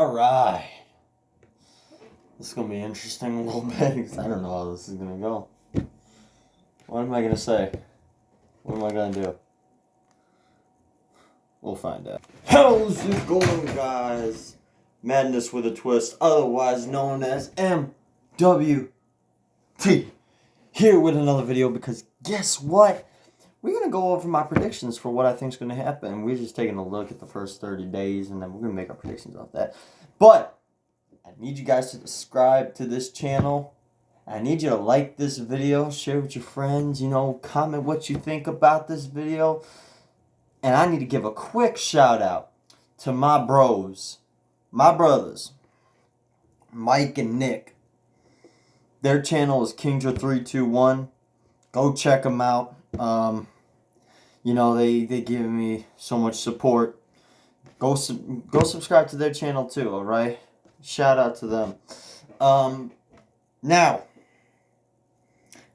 Alright. This is going to be interesting a little bit because I don't know how this is going to go. What am I going to say? What am I going to do? We'll find out. How's it going, guys? Madness with a Twist, otherwise known as MWT. Here with another video because guess what? We're going to go over my predictions for what I think is going to happen. We're just taking a look at the first 30 days and then we're going to make our predictions off that. But I need you guys to subscribe to this channel. I need you to like this video, share with your friends, comment what you think about this video. And I need to give a quick shout out to my bros, my brothers, Mike and Nick. Their channel is Kingdra321. Go check them out. They give me so much support. Go subscribe to their channel too, alright? Shout out to them. Now,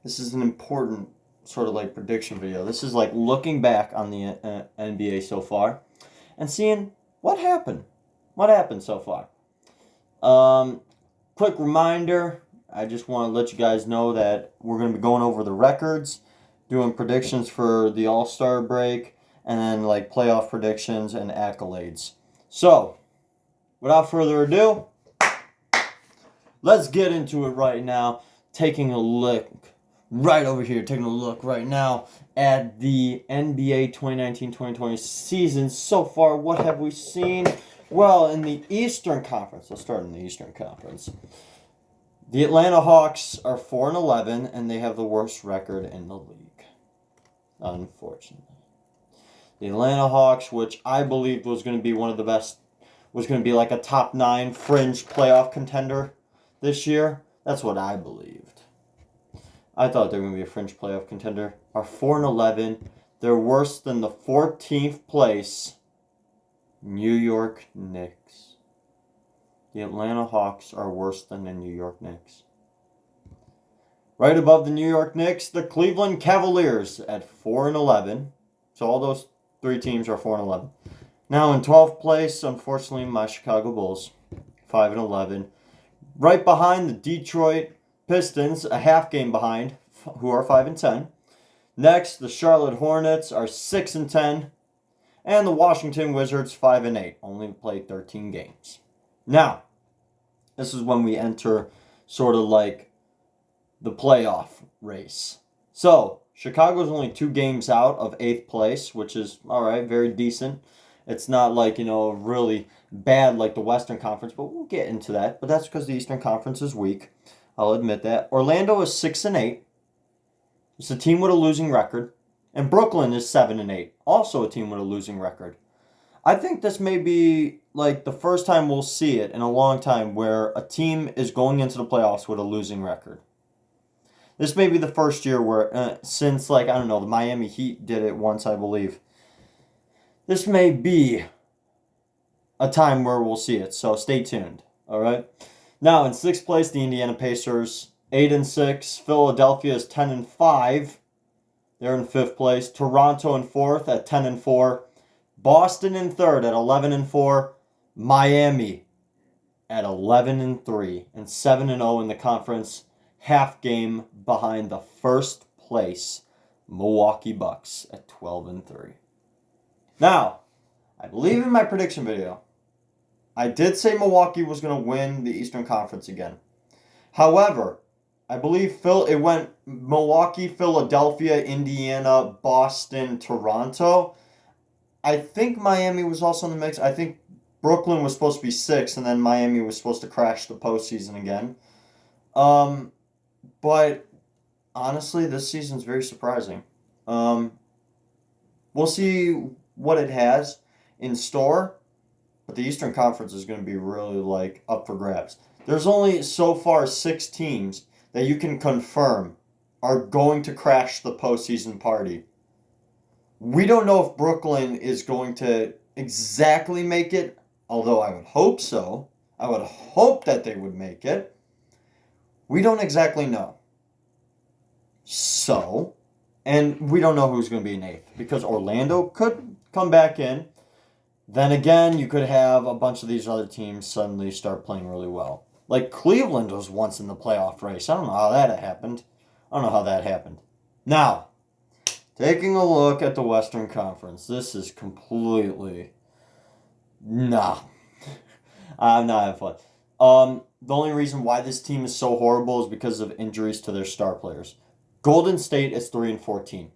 this is an important sort of like prediction video. This is like looking back on the NBA so far and seeing what happened. What happened so far. Quick reminder, I just want to let you guys know that we're going to be going over the records, doing predictions for the All-Star break, and then like playoff predictions and accolades. So, without further ado, let's get into it right now. Taking a look right over here, taking a look right now at the NBA 2019-2020 season. So far, what have we seen? Well, in the Eastern Conference, let's start in the Eastern Conference. The Atlanta Hawks are 4-11, and they have the worst record in the league. Unfortunately. The Atlanta Hawks, which I believed was going to be one of the best, was going to be like a top 9 fringe playoff contender this year. That's what I believed. I thought they were going to be a fringe playoff contender. Are 4-11. They're worse than the 14th place New York Knicks. The Atlanta Hawks are worse than the New York Knicks. Right above the New York Knicks, the Cleveland Cavaliers at 4-11. So all those 3 teams are 4-11. Now in 12th place, unfortunately, my Chicago Bulls, 5-11. Right behind the Detroit Pistons, a half game behind, who are 5-10. Next, the Charlotte Hornets are 6-10. And the Washington Wizards, 5-8. Only played 13 games. Now, this is when we enter sort of like the playoff race. So, Chicago's only 2 games out of 8th place, which is, alright, very decent. It's not like, really bad like the Western Conference, but we'll get into that. But that's because the Eastern Conference is weak. I'll admit that. Orlando is 6-8. It's a team with a losing record. And Brooklyn is 7-8. Also a team with a losing record. I think this may be like the first time we'll see it in a long time where a team is going into the playoffs with a losing record. This may be the first year where, since like, I don't know, the Miami Heat did it once, I believe. This may be a time where we'll see it, so stay tuned, alright? Now, in 6th place, the Indiana Pacers, 8-6. Philadelphia is 10-5. They're in 5th place. Toronto in 4th at 10-4. Boston in 3rd at 11-4. Miami at 11-3 and 7-0 in the conference. Half game behind the 1st place Milwaukee Bucks at 12-3. Now, I believe in my prediction video, I did say Milwaukee was going to win the Eastern Conference again. However, I believe it went Milwaukee, Philadelphia, Indiana, Boston, Toronto. I think Miami was also in the mix. I think Brooklyn was supposed to be 6, and then Miami was supposed to crash the postseason again. But honestly, this season's very surprising. We'll see what it has in store, but the Eastern Conference is going to be really like up for grabs. There's only so far 6 teams that you can confirm are going to crash the postseason party. We don't know if Brooklyn is going to exactly make it, although I would hope so. I would hope that they would make it. We don't exactly know. So, and we don't know who's going to be in 8th because Orlando could come back in. Then again, you could have a bunch of these other teams suddenly start playing really well. Like Cleveland was once in the playoff race. I don't know how that happened. Now, taking a look at the Western Conference, this is completely... Nah. I'm not having fun. The only reason why this team is so horrible is because of injuries to their star players. Golden State is 3-14.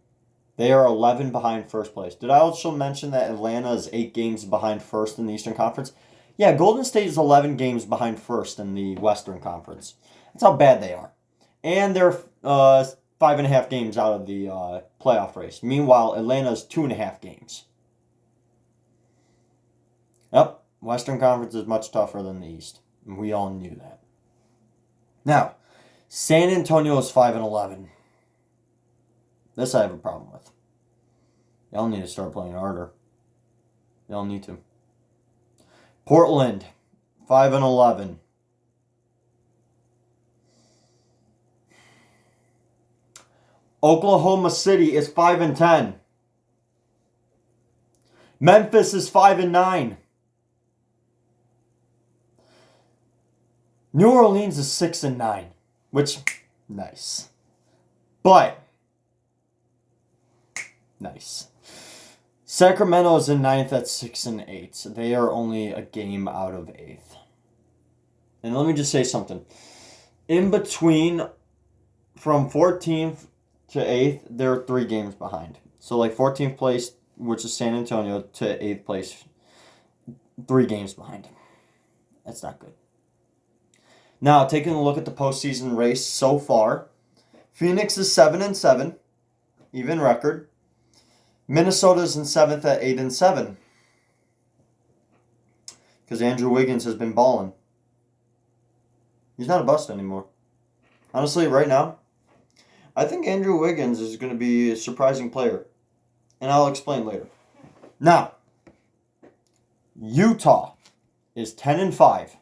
They are 11 behind first place. Did I also mention that Atlanta is 8 games behind first in the Eastern Conference? Yeah, Golden State is 11 games behind first in the Western Conference. That's how bad they are. And they're 5.5 games out of the playoff race. Meanwhile, Atlanta is 2.5 games. Yep, Western Conference is much tougher than the East. And we all knew that. Now, San Antonio is 5-11. This I have a problem with. Y'all need to start playing harder. Y'all need to. Portland, 5-11. Oklahoma City is 5-10. Memphis is 5-9. New Orleans is 6-9, which nice. But nice. Sacramento is in 9th at 6-8. They are only a game out of 8th. And let me just say something. In between, from 14th to 8th, they're 3 games behind. So like 14th place, which is San Antonio, to 8th place, 3 games behind. That's not good. Now, taking a look at the postseason race so far, Phoenix is 7-7, even record. Minnesota's in 7th at 8-7. Because Andrew Wiggins has been balling. He's not a bust anymore. Honestly, right now, I think Andrew Wiggins is going to be a surprising player. And I'll explain later. Now, Utah is 10-5.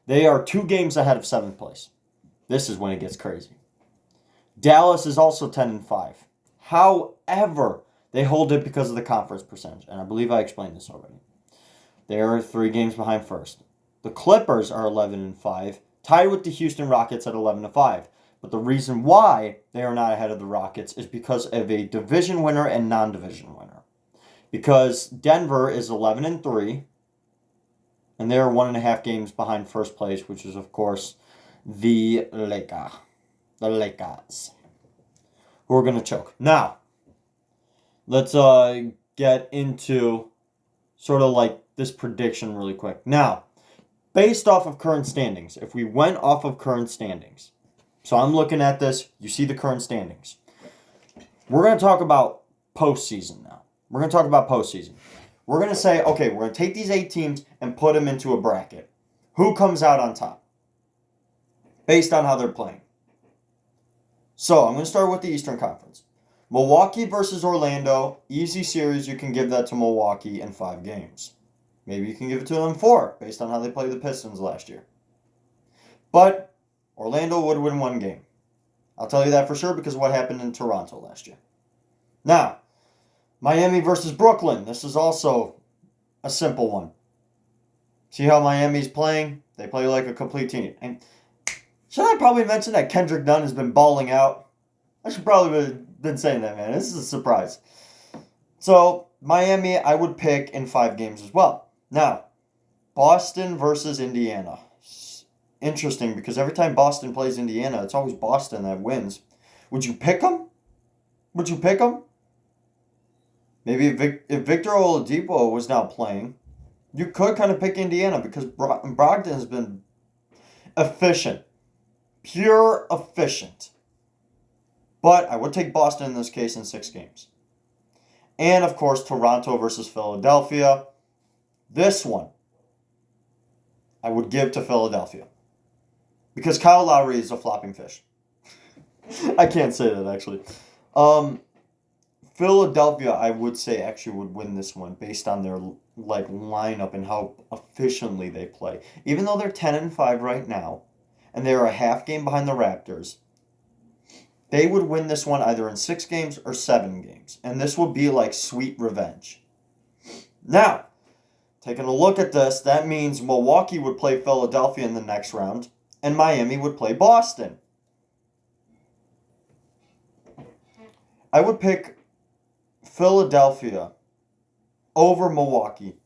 They are 2 games ahead of 7th place. This is when it gets crazy. Dallas is also 10-5. However, they hold it because of the conference percentage. And I believe I explained this already. They are 3 games behind first. The Clippers are 11-5, tied with the Houston Rockets at 11-5. But the reason why they are not ahead of the Rockets is because of a division winner and non-division winner. Because Denver is 11-3, and they are 1.5 games behind first place, which is, of course, the Lakers. The Lakers. Who are going to choke. Now, let's get into sort of like this prediction really quick. Now, based off of current standings, if we went off of current standings, so I'm looking at this, you see the current standings. We're going to talk about postseason now. We're going to talk about postseason. We're going to say, okay, we're going to take these 8 teams and put them into a bracket. Who comes out on top? Based on how they're playing. So, I'm going to start with the Eastern Conference. Milwaukee versus Orlando. Easy series, you can give that to Milwaukee in 5 games. Maybe you can give it to them 4, based on how they played the Pistons last year. But Orlando would win 1 game. I'll tell you that for sure because of what happened in Toronto last year. Now, Miami versus Brooklyn. This is also a simple one. See how Miami's playing? They play like a complete team. And should I probably mention that Kendrick Nunn has been balling out? I should probably have been saying that, man. This is a surprise. So, Miami, I would pick in 5 games as well. Now, Boston versus Indiana. Interesting, because every time Boston plays Indiana, it's always Boston that wins. Would you pick them? Would you pick them? Maybe if Victor Oladipo was now playing, you could kind of pick Indiana because Brogdon has been efficient. Pure efficient. But I would take Boston in this case in 6 games. And, of course, Toronto versus Philadelphia. This one, I would give to Philadelphia. Because Kyle Lowry is a flopping fish. I can't say that, actually. Philadelphia, I would say, actually would win this one based on their lineup and how efficiently they play. Even though they're 10-5 right now, and they're a half game behind the Raptors, they would win this one either in 6 games or 7 games. And this would be like sweet revenge. Now, taking a look at this, that means Milwaukee would play Philadelphia in the next round, and Miami would play Boston. I would pick Philadelphia over Milwaukee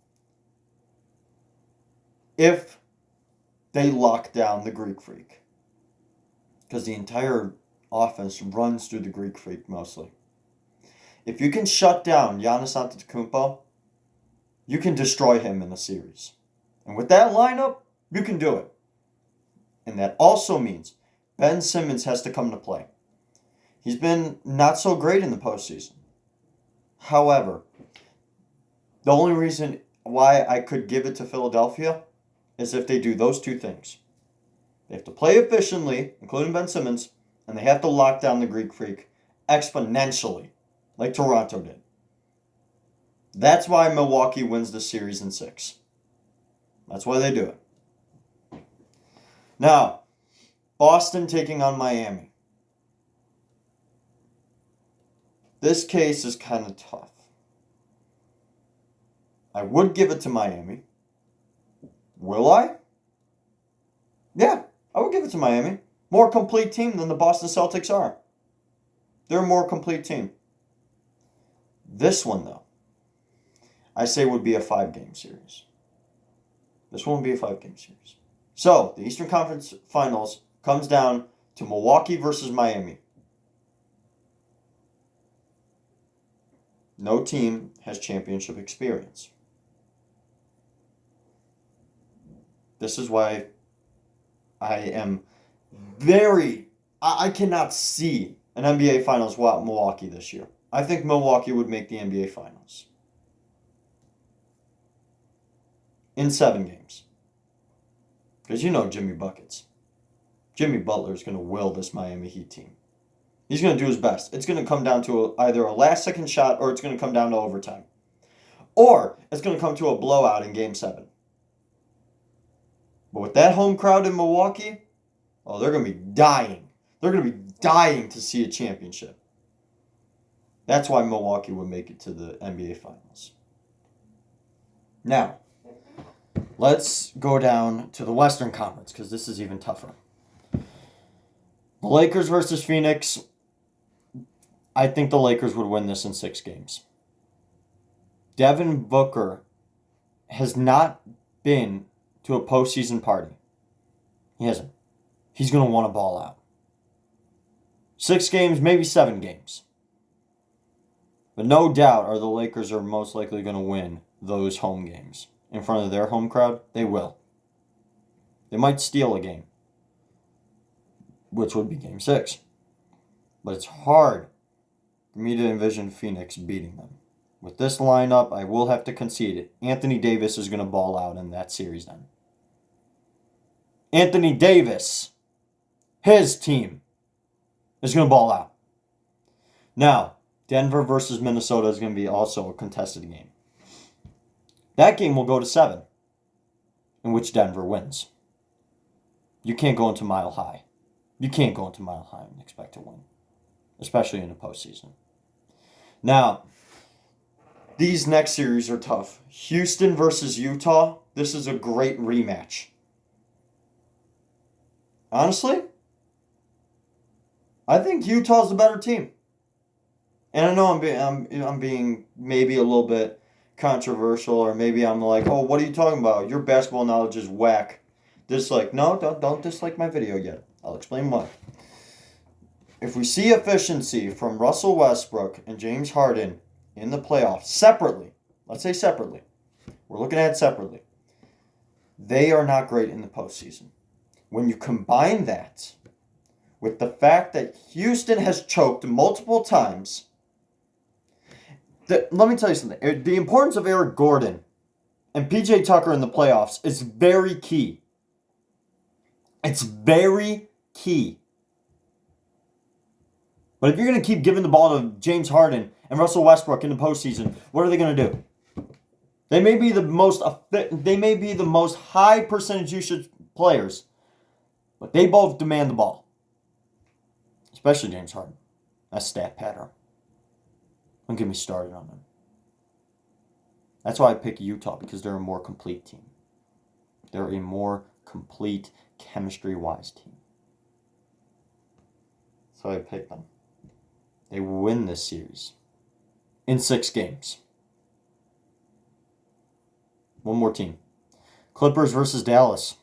if they lock down the Greek Freak. Because the entire offense runs through the Greek Freak mostly. If you can shut down Giannis Antetokounmpo, you can destroy him in a series. And with that lineup, you can do it. And that also means Ben Simmons has to come to play. He's been not so great in the postseason. However, the only reason why I could give it to Philadelphia is if they do those two things. They have to play efficiently, including Ben Simmons, and they have to lock down the Greek Freak exponentially, like Toronto did. That's why Milwaukee wins the series in 6. That's why they do it. Now, Boston taking on Miami. This case is kind of tough. I would give it to Miami. Will I? Yeah, I would give it to Miami. More complete team than the Boston Celtics are. They're a more complete team. This one, though, I say would be a 5-game series. This one would be a 5-game series. So, the Eastern Conference Finals comes down to Milwaukee versus Miami. No team has championship experience. This is why I am I cannot see an NBA Finals without Milwaukee this year. I think Milwaukee would make the NBA Finals. In 7 games. Because you know Jimmy Buckets. Jimmy Butler is going to will this Miami Heat team. He's going to do his best. It's going to come down to either a last-second shot or it's going to come down to overtime. Or it's going to come to a blowout in Game 7. But with that home crowd in Milwaukee, oh, they're going to be dying. They're going to be dying to see a championship. That's why Milwaukee would make it to the NBA Finals. Now, let's go down to the Western Conference because this is even tougher. The Lakers versus Phoenix. I think the Lakers would win this in 6 games. Devin Booker has not been to a postseason party. He hasn't. He's going to want to ball out. 6 games, maybe 7 games. But no doubt the Lakers are most likely going to win those home games. In front of their home crowd, they will. They might steal a game, which would be Game 6. But it's hard for me to envision Phoenix beating them. With this lineup, I will have to concede it. Anthony Davis is going to ball out in that series then. Anthony Davis, his team, is going to ball out. Now, Denver versus Minnesota is going to be also a contested game. That game will go to 7, in which Denver wins. You can't go into Mile High. You can't go into Mile High and expect to win, especially in the postseason. Now, these next series are tough. Houston versus Utah. This is a great rematch. Honestly, I think Utah's the better team. And I know I'm being maybe a little bit controversial, or maybe I'm like, oh, what are you talking about? Your basketball knowledge is whack. Dislike. No, don't dislike my video yet. I'll explain why. If we see efficiency from Russell Westbrook and James Harden in the playoffs separately, let's say separately, we're looking at it separately, they are not great in the postseason. When you combine that with the fact that Houston has choked multiple times, let me tell you something. The importance of Eric Gordon and PJ Tucker in the playoffs is very key. It's very key. But if you're going to keep giving the ball to James Harden and Russell Westbrook in the postseason, what are they going to do? They may be the most high percentage usage players, but they both demand the ball. Especially James Harden. That's stat pattern. Don't get me started on him. That's why I pick Utah, because they're a more complete team. They're a more complete, chemistry-wise team. So I pick them. They win this series in 6 games. One more team. Clippers versus Dallas.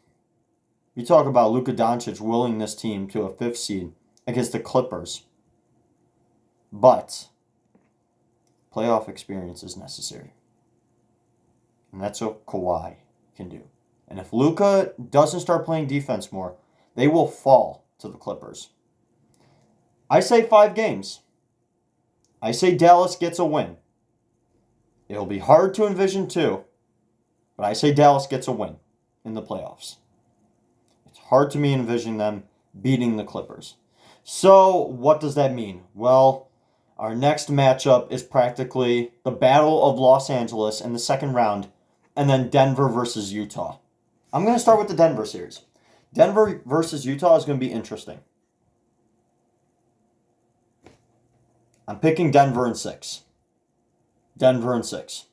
You talk about Luka Doncic willing this team to a 5th seed against the Clippers. But playoff experience is necessary. And that's what Kawhi can do. And if Luka doesn't start playing defense more, they will fall to the Clippers. I say 5 games. I say Dallas gets a win. It'll be hard to envision 2, but I say Dallas gets a win in the playoffs. It's hard to me envision them beating the Clippers. So what does that mean? Well, our next matchup is practically the Battle of Los Angeles in the second round, and then Denver versus Utah. I'm going to start with the Denver series. Denver versus Utah is going to be interesting. I'm picking Denver in 6. Denver in 6.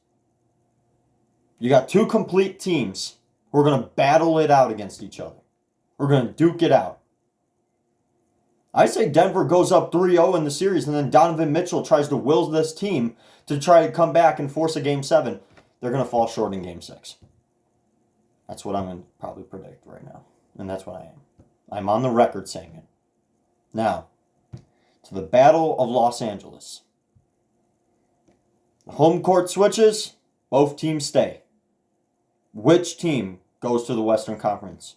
You got 2 complete teams who are going to battle it out against each other. We're going to duke it out. I say Denver goes up 3-0 in the series, and then Donovan Mitchell tries to will this team to try to come back and force a Game 7. They're going to fall short in Game 6. That's what I'm going to probably predict right now. And that's what I am. I'm on the record saying it. Now, to the Battle of Los Angeles. The home court switches, both teams stay. Which team goes to the Western Conference?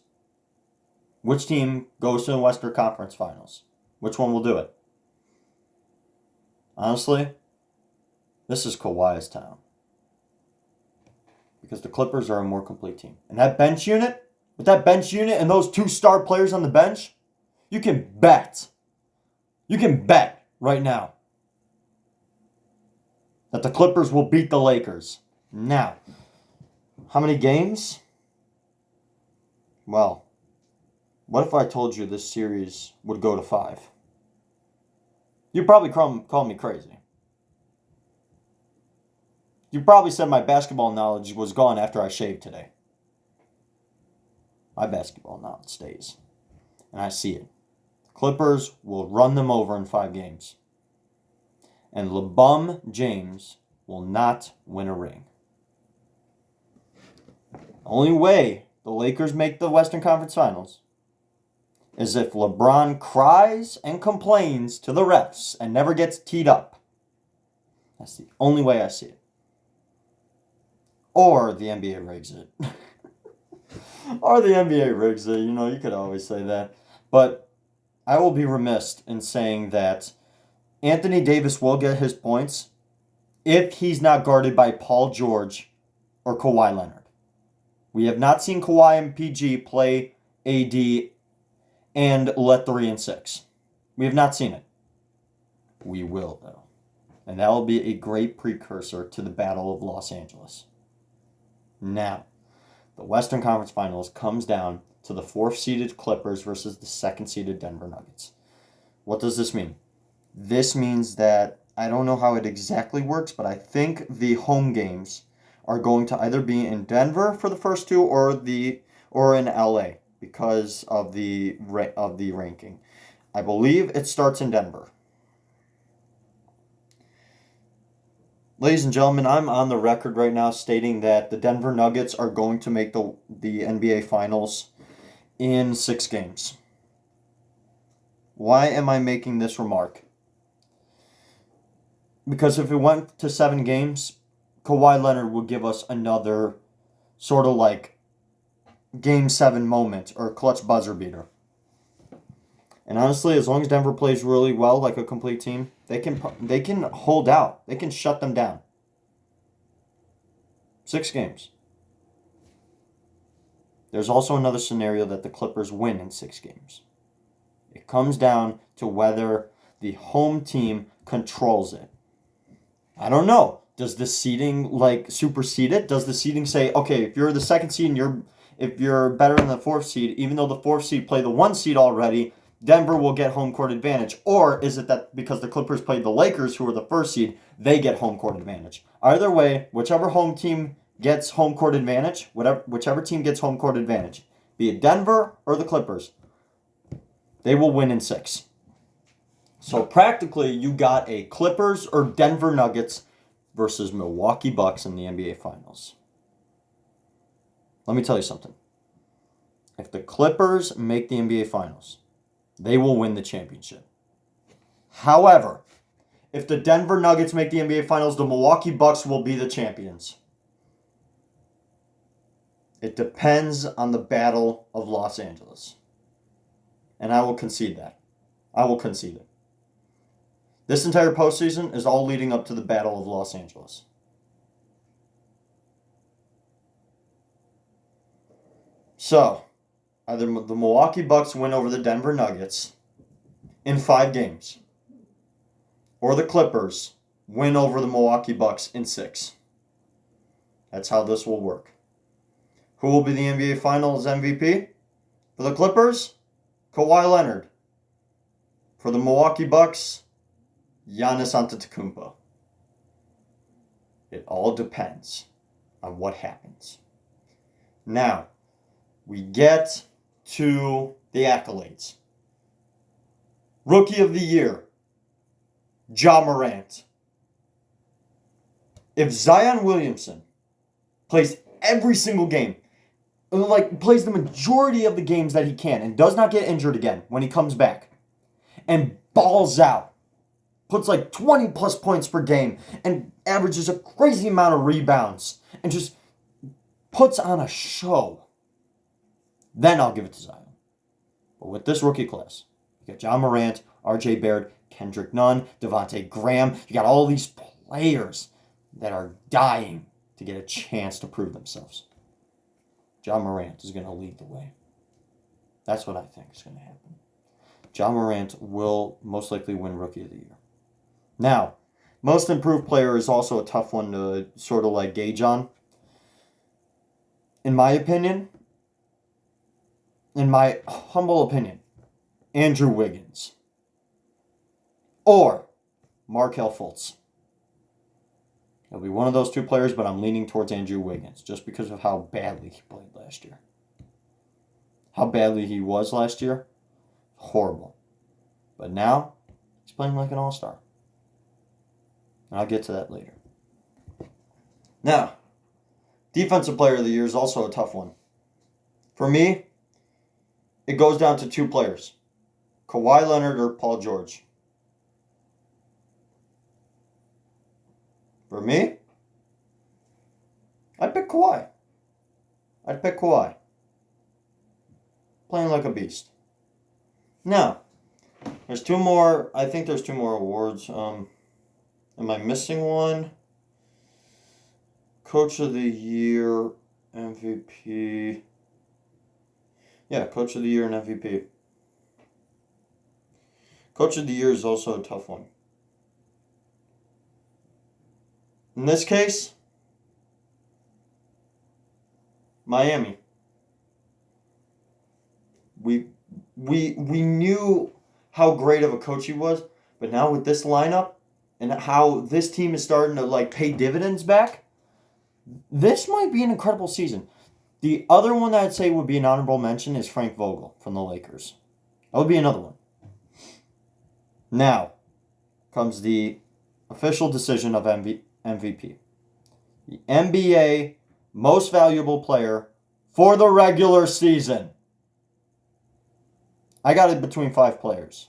Which team goes to the Western Conference Finals? Which one will do it? Honestly, this is Kawhi's town. Because the Clippers are a more complete team. And that bench unit, with that bench unit and those 2 star players on the bench, you can bet right now that the Clippers will beat the Lakers. Now, how many games? Well, what if I told you this series would go to 5? You'd probably call me crazy. You probably said my basketball knowledge was gone after I shaved today. My basketball knowledge stays. And I see it. The Clippers will run them over in 5 games. And LeBron James will not win a ring. The only way the Lakers make the Western Conference Finals is if LeBron cries and complains to the refs and never gets teed up. That's the only way I see it. Or the NBA rigs it. Or the NBA rigs it. You know, you could always say that. But I will be remiss in saying that Anthony Davis will get his points if he's not guarded by Paul George or Kawhi Leonard. We have not seen Kawhi and PG play AD and let 3 and 6. We have not seen it. We will, though. And that will be a great precursor to the Battle of Los Angeles. Now, the Western Conference Finals comes down to the 4th-seeded Clippers versus the 2nd-seeded Denver Nuggets. What does this mean? This means that, I don't know how it exactly works, but I think the home games are going to either be in Denver for the first 2 or in LA because of the ranking. I believe it starts in Denver. Ladies and gentlemen, I'm on the record right now stating that the Denver Nuggets are going to make the NBA Finals in 6 games. Why am I making this remark? Because if it went to 7 games, Kawhi Leonard would give us another sort of like Game 7 moment or clutch buzzer beater. And honestly, as long as Denver plays really well, like a complete team, they can hold out. They can shut them down. 6 games. There's also another scenario that the Clippers win in 6 games. It comes down to whether the home team controls it. I don't know. Does the seeding supersede it? Does the seeding say, okay, if you're the 2nd seed and if you're better than the 4th seed, even though the 4th seed played the 1 seed already, Denver will get home court advantage? Or is it that because the Clippers played the Lakers, who are the first seed, they get home court advantage? Either way, whichever home team gets home court advantage, whichever team gets home court advantage, be it Denver or the Clippers, they will win in 6. So practically, you got a Clippers or Denver Nuggets versus Milwaukee Bucks in the NBA Finals. Let me tell you something. If the Clippers make the NBA Finals, they will win the championship. However, if the Denver Nuggets make the NBA Finals, the Milwaukee Bucks will be the champions. It depends on the Battle of Los Angeles. And I will concede that. I will concede it. This entire postseason is all leading up to the Battle of Los Angeles. So, either the Milwaukee Bucks win over the Denver Nuggets in 5 games, or the Clippers win over the Milwaukee Bucks in 6. That's how this will work. Who will be the NBA Finals MVP? For the Clippers, Kawhi Leonard. For the Milwaukee Bucks, Giannis Antetokounmpo. It all depends on what happens. Now, we get to the accolades. Rookie of the Year, Ja Morant. If Zion Williamson plays every single game, plays the majority of the games that he can and does not get injured again when he comes back, and balls out, puts 20 plus points per game and averages a crazy amount of rebounds and just puts on a show, then I'll give it to Zion. But with this rookie class, you got Ja Morant, R.J. Barrett, Kendrick Nunn, Devontae Graham. You got all these players that are dying to get a chance to prove themselves. Ja Morant is going to lead the way. That's what I think is going to happen. Ja Morant will most likely win Rookie of the Year. Now, most improved player is also a tough one to sort of gauge on. In my opinion, in my humble opinion, Andrew Wiggins or Markelle Fultz. It'll be one of those two players, but I'm leaning towards Andrew Wiggins just because of how badly he played last year. How badly he was last year, horrible. But now, he's playing like an all-star. And I'll get to that later. Now, Defensive Player of the Year is also a tough one. For me, it goes down to 2 players. Kawhi Leonard or Paul George. For me, I'd pick Kawhi. Playing like a beast. Now, there's 2 more. I think there's 2 more awards. Am I missing one? Coach of the Year, MVP. Yeah, Coach of the Year and MVP. Coach of the Year is also a tough one. In this case, Miami. We knew how great of a coach he was, but now with this lineup and how this team is starting to pay dividends back, this might be an incredible season. The other one that I'd say would be an honorable mention is Frank Vogel from the Lakers. That would be another one. Now comes the official decision of MVP. The NBA Most Valuable Player for the regular season. I got it between 5 players.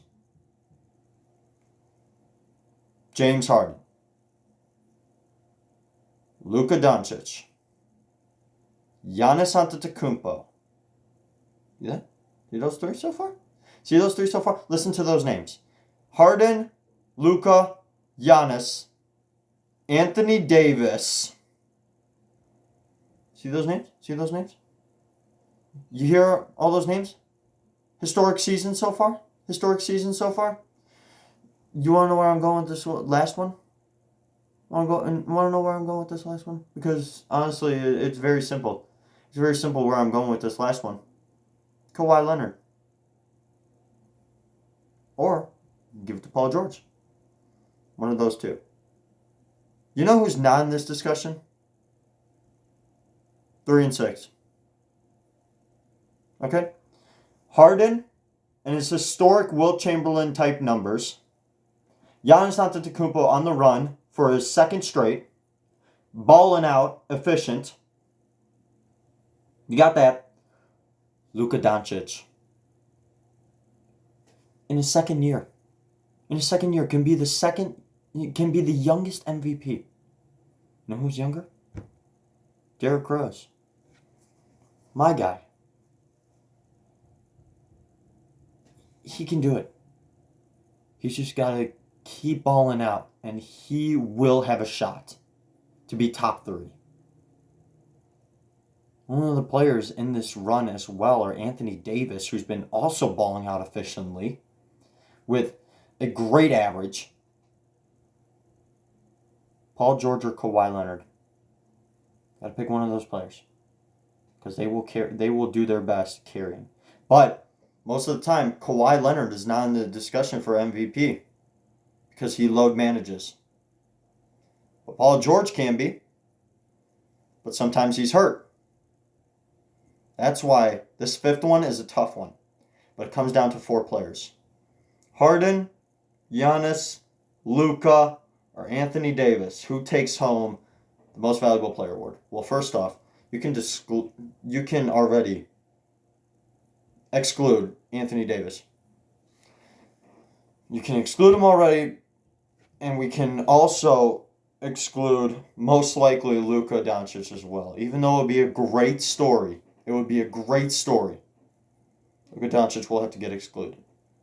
James Harden. Luka Doncic. Giannis Antetokounmpo. Yeah? See those 3 so far? Listen to those names. Harden, Luka, Giannis, Anthony Davis. See those names? You hear all those names? Historic season so far? You want to know where I'm going with this last one? Want to know where I'm going with this last one? Because honestly, it's very simple. It's very simple where I'm going with this last one. Kawhi Leonard. or give it to Paul George. One of those two. You know who's not in this discussion? 3 and 6. Okay? Harden and his historic Wilt Chamberlain type numbers. Giannis Antetokounmpo on the run for his second straight. Balling out, efficient. You got that. Luka Doncic. In his second year. Can be the youngest MVP. You know who's younger? Derrick Rose. My guy. He can do it. He's just got to keep balling out, and he will have a shot to be top 3. One of the players in this run as well are Anthony Davis, who's been also balling out efficiently with a great average. Paul George or Kawhi Leonard. Got to pick one of those players because they will do their best carrying. But most of the time, Kawhi Leonard is not in the discussion for MVP because he load manages. But Paul George can be, but sometimes he's hurt. That's why this 5th one is a tough one, but it comes down to 4 players. Harden, Giannis, Luka, or Anthony Davis. Who takes home the most valuable player award? Well, first off, you can already exclude Anthony Davis. You can exclude him already, and we can also exclude most likely Luka Doncic as well. Even though it would be a great story. Luka Doncic will have to get excluded.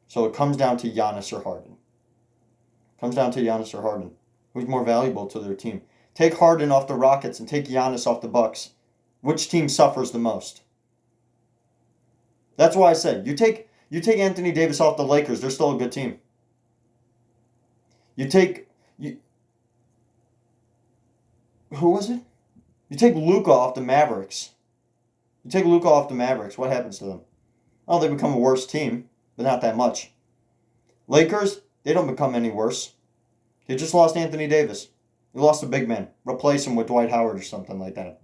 So it comes down to Giannis or Harden. Who's more valuable to their team? Take Harden off the Rockets and take Giannis off the Bucks. Which team suffers the most? That's why I said, you take Anthony Davis off the Lakers, they're still a good team. Who was it? You take Luka off the Mavericks. What happens to them? Oh, they become a worse team, but not that much. Lakers, they don't become any worse. They just lost Anthony Davis. You lost a big man. Replace him with Dwight Howard or something like that.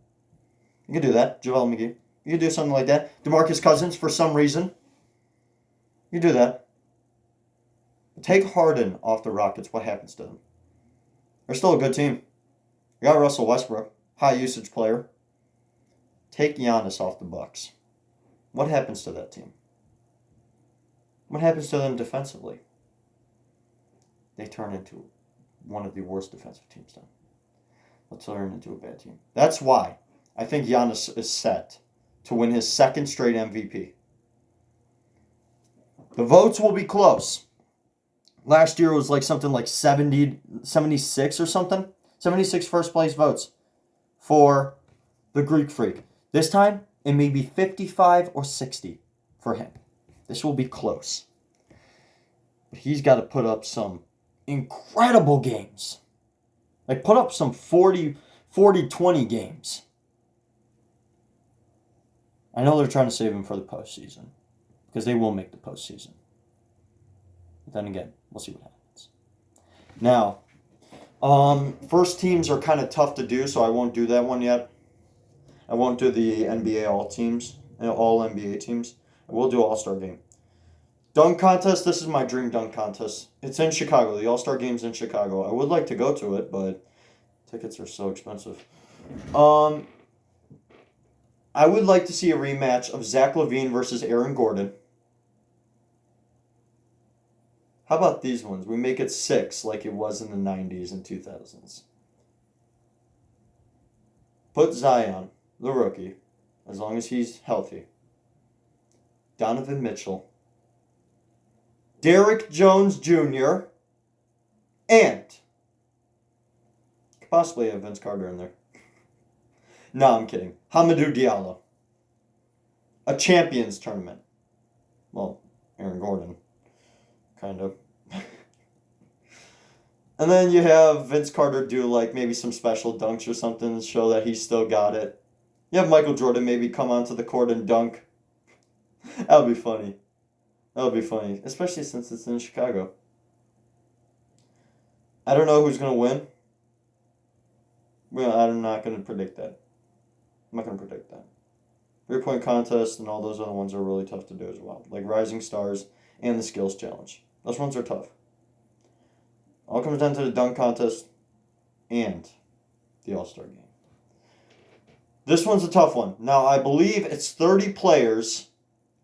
You can do that. JaVale McGee. You can do something like that. DeMarcus Cousins, for some reason. You do that. Take Harden off the Rockets. What happens to them? They're still a good team. You got Russell Westbrook, high usage player. Take Giannis off the Bucks. What happens to that team? What happens to them defensively? They turn into one of the worst defensive teams then. Let's turn into a bad team. That's why I think Giannis is set to win his second straight MVP. The votes will be close. Last year was like something like 76 or something. 76 first place votes for the Greek Freak. This time, it may be 55 or 60 for him. This will be close. But he's got to put up some incredible games. Like, put up some 40-20 games. I know they're trying to save him for the postseason. Because they will make the postseason. But then again, we'll see what happens. Now, first teams are kind of tough to do, so I won't do that one yet. I won't do the NBA all NBA teams. I will do All-Star Game. Dunk contest, this is my dream dunk contest. It's in Chicago. The All-Star Game's in Chicago. I would like to go to it, but tickets are so expensive. I would like to see a rematch of Zach LaVine versus Aaron Gordon. How about these ones? We make it 6 like it was in the 90s and 2000s. Put Zion, the rookie, as long as he's healthy. Donovan Mitchell. Derrick Jones Jr. And could possibly have Vince Carter in there. No, I'm kidding. Hamidou Diallo. A champions tournament. Well, Aaron Gordon. Kind of. And then you have Vince Carter do like maybe some special dunks or something to show that he's still got it. You have Michael Jordan maybe come onto the court and dunk. That would be funny. That would be funny, especially since it's in Chicago. I don't know who's going to win. Well, I'm not going to predict that. I'm not going to predict that. 3-point contest and all those other ones are really tough to do as well. Like Rising Stars and the Skills Challenge. Those ones are tough. All comes down to the dunk contest and the All-Star game. This one's a tough one. Now, I believe it's 30 players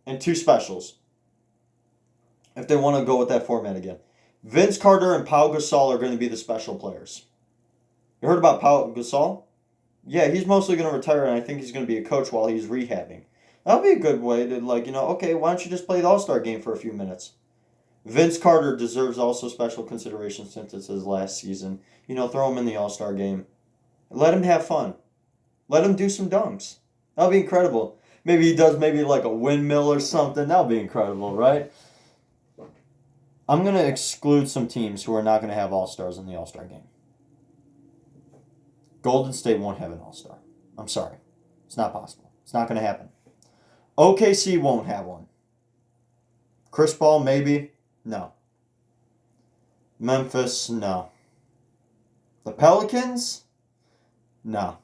and 2 specials. If they want to go with that format again. Vince Carter and Pau Gasol are going to be the special players. You heard about Pau Gasol? Yeah, he's mostly going to retire, and I think he's going to be a coach while he's rehabbing. That'll be a good way to, okay, why don't you just play the All-Star game for a few minutes? Vince Carter deserves also special consideration since it's his last season. Throw him in the All-Star game. Let him have fun. Let him do some dunks. That'll be incredible. Maybe he does like a windmill or something. That'll be incredible, right? I'm going to exclude some teams who are not going to have All-Stars in the All-Star game. Golden State won't have an All-Star. I'm sorry. It's not possible. It's not going to happen. OKC won't have one. Chris Paul, maybe. No. Memphis, no. The Pelicans, no.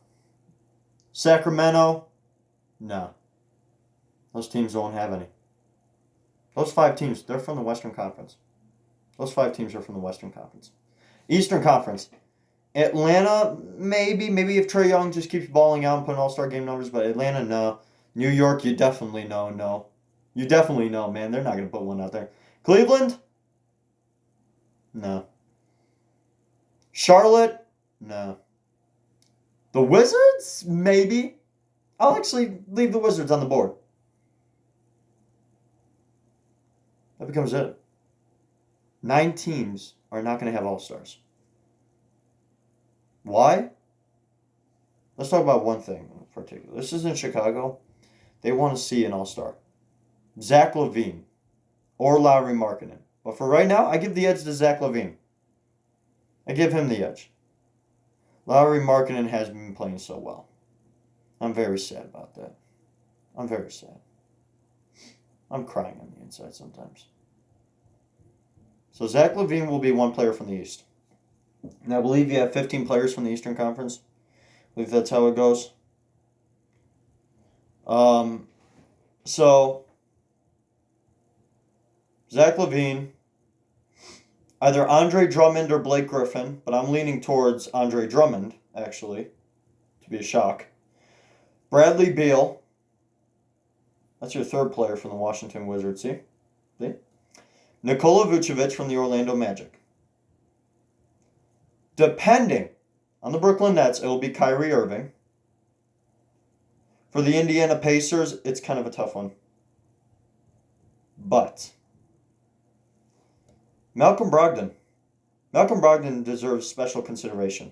Sacramento, no. Those teams won't have any. Those 5 teams, they're from the Western Conference. Those 5 teams are from the Western Conference. Eastern Conference. Atlanta, maybe if Trae Young just keeps balling out and putting All-Star game numbers, but Atlanta, no. New York, you definitely know, no. You definitely know, man. They're not going to put one out there. Cleveland? No. Charlotte? No. The Wizards? Maybe. I'll actually leave the Wizards on the board. That becomes it. 9 teams are not going to have All-Stars. Why? Let's talk about one thing in particular. This is in Chicago. They want to see an All-Star. Zach LaVine or Lauri Markkanen. But for right now, I give the edge to Zach LaVine. I give him the edge. Lauri Markkanen has been playing so well. I'm very sad about that. I'm very sad. I'm crying on the inside sometimes. So Zach LaVine will be one player from the East. And I believe you have 15 players from the Eastern Conference. I believe that's how it goes. So Zach LaVine, either Andre Drummond or Blake Griffin, but I'm leaning towards Andre Drummond, actually, to be a shock. Bradley Beal. That's your 3rd player from the Washington Wizards, see? Nikola Vucevic from the Orlando Magic. Depending on the Brooklyn Nets, it will be Kyrie Irving. For the Indiana Pacers, it's kind of a tough one. But Malcolm Brogdon. Malcolm Brogdon deserves special consideration.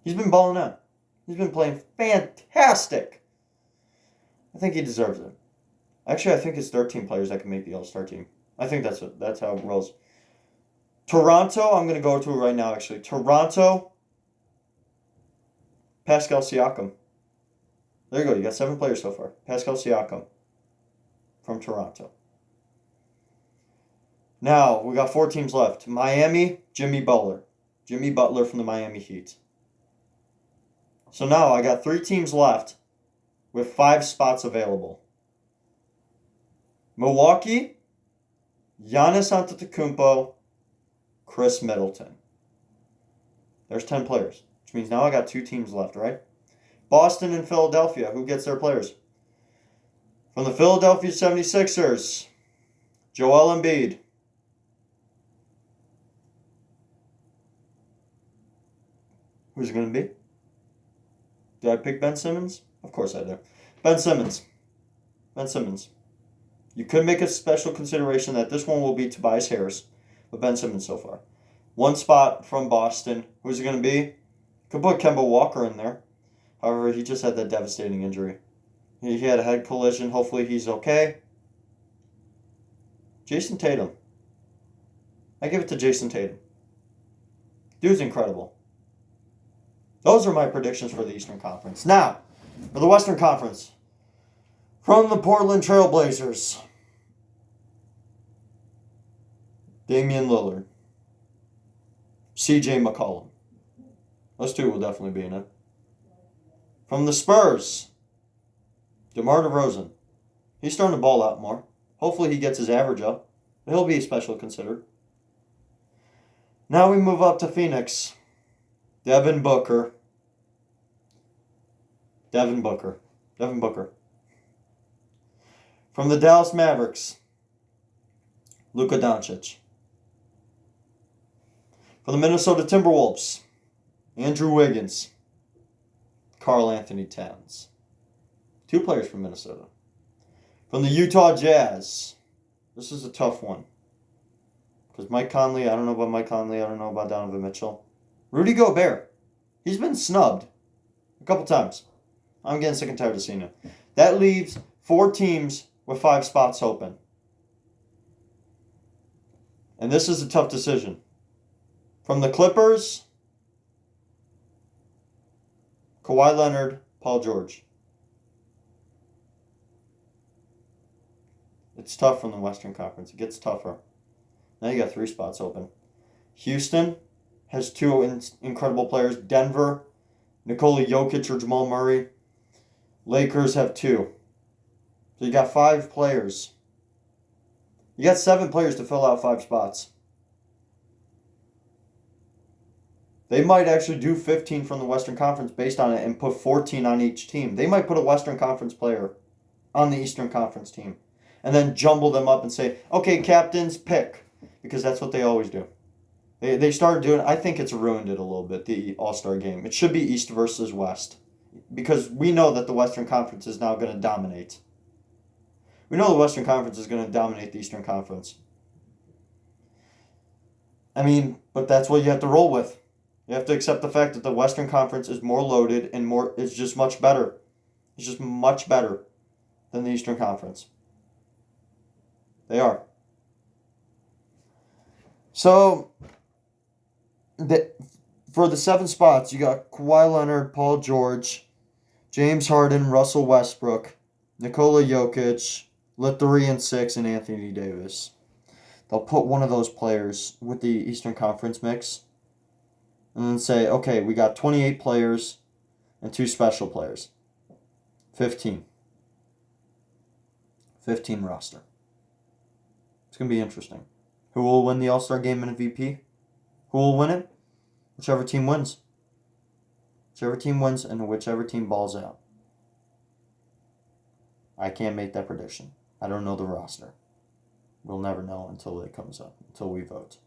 He's been balling out. He's been playing fantastic. I think he deserves it. Actually, I think it's 13 players that can make the All-Star team. I think that's how it rolls. Toronto, I'm going to go to it right now, actually. Toronto, Pascal Siakam. There you go. You got 7 players so far. Pascal Siakam from Toronto. Now, we got 4 teams left. Miami, Jimmy Butler. Jimmy Butler from the Miami Heat. So now I got 3 teams left with 5 spots available. Milwaukee, Giannis Antetokounmpo, Chris Middleton. There's 10 players, which means now I got 2 teams left, right? Boston and Philadelphia, who gets their players? From the Philadelphia 76ers, Joel Embiid. Who's it going to be? Did I pick Ben Simmons? Of course I do. Ben Simmons. Ben Simmons. You could make a special consideration that this one will be Tobias Harris, but Ben Simmons so far. 1 spot from Boston. Who's it going to be? Could put Kemba Walker in there. However, he just had that devastating injury. He had a head collision. Hopefully he's okay. Jason Tatum. I give it to Jason Tatum. Dude's incredible. Those are my predictions for the Eastern Conference. Now, for the Western Conference. From the Portland Trail Blazers. Damian Lillard, CJ McCollum. Those two will definitely be in it. From the Spurs, DeMar DeRozan. He's starting to ball out more. Hopefully he gets his average up. He'll be special considered. Now we move up to Phoenix. Devin Booker. Devin Booker. From the Dallas Mavericks, Luka Doncic. From the Minnesota Timberwolves, Andrew Wiggins, Karl Anthony Towns. 2 players from Minnesota. From the Utah Jazz, this is a tough one. Because Mike Conley, I don't know about Mike Conley, I don't know about Donovan Mitchell. Rudy Gobert, he's been snubbed a couple times. I'm getting sick and tired of seeing it. That leaves 4 teams with 5 spots open. And this is a tough decision. From the Clippers, Kawhi Leonard, Paul George. It's tough from the Western Conference. It gets tougher. Now you got 3 spots open. Houston has 2 incredible players. Denver, Nikola Jokic or Jamal Murray. Lakers have 2. So you got 5 players. You got 7 players to fill out 5 spots. They might actually do 15 from the Western Conference based on it and put 14 on each team. They might put a Western Conference player on the Eastern Conference team and then jumble them up and say, okay, captains, pick. Because that's what they always do. They started doing, I think it's ruined it a little bit, the All-Star game. It should be East versus West. Because we know that the Western Conference is now going to dominate. We know the Western Conference is going to dominate the Eastern Conference. I mean, but that's what you have to roll with. You have to accept the fact that the Western Conference is more loaded and it's just much better. It's just much better than the Eastern Conference. They are. So, for the 7 spots, you got Kawhi Leonard, Paul George, James Harden, Russell Westbrook, Nikola Jokic, Lithuanian 6, and Anthony Davis. They'll put one of those players with the Eastern Conference mix and then say, okay, we got 28 players and 2 special players. 15. 15 roster. It's going to be interesting. Who will win the All-Star Game MVP? Who will win it? Whichever team wins. Whichever team wins and whichever team balls out. I can't make that prediction. I don't know the roster. We'll never know until it comes up, until we vote.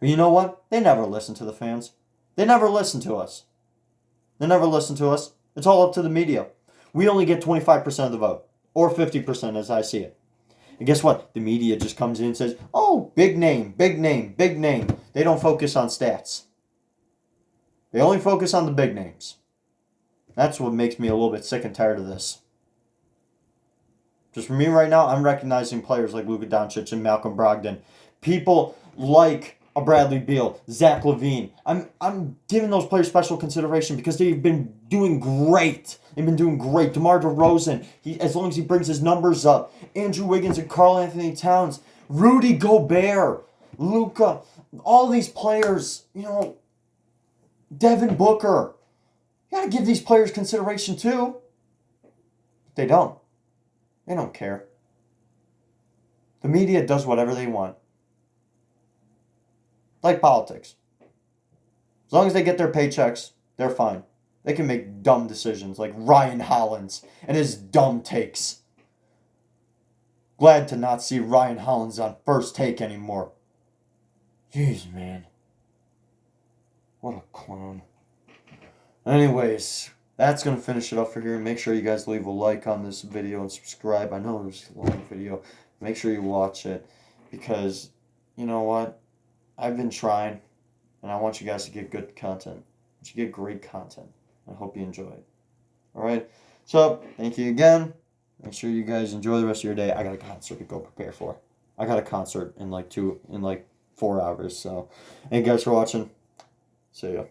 But you know what? They never listen to the fans. They never listen to us. They never listen to us. It's all up to the media. We only get 25% of the vote. Or 50% as I see it. And guess what? The media just comes in and says, oh, big name, big name, big name. They don't focus on stats. They only focus on the big names. That's what makes me a little bit sick and tired of this. Just for me right now, I'm recognizing players like Luka Doncic and Malcolm Brogdon. People like a Bradley Beal, Zach LaVine. I'm giving those players special consideration because they've been doing great. They've been doing great. DeMar DeRozan, as long as he brings his numbers up. Andrew Wiggins and Karl Anthony Towns. Rudy Gobert. Luka. All these players, Devin Booker. You got to give these players consideration too. They don't. They don't care. The media does whatever they want. Like politics. As long as they get their paychecks, they're fine. They can make dumb decisions like Ryan Hollins and his dumb takes. Glad to not see Ryan Hollins on First Take anymore. Jeez, man. What a clown. Anyways, that's going to finish it up for here. Make sure you guys leave a like on this video and subscribe. I know it was a long video. Make sure you watch it because, you know what? I've been trying, and I want you guys to get good content. I want you to get great content. I hope you enjoy it. All right? So, thank you again. Make sure you guys enjoy the rest of your day. I got a concert to go prepare for. I got a concert in 4 hours. So, thank you guys for watching. See ya.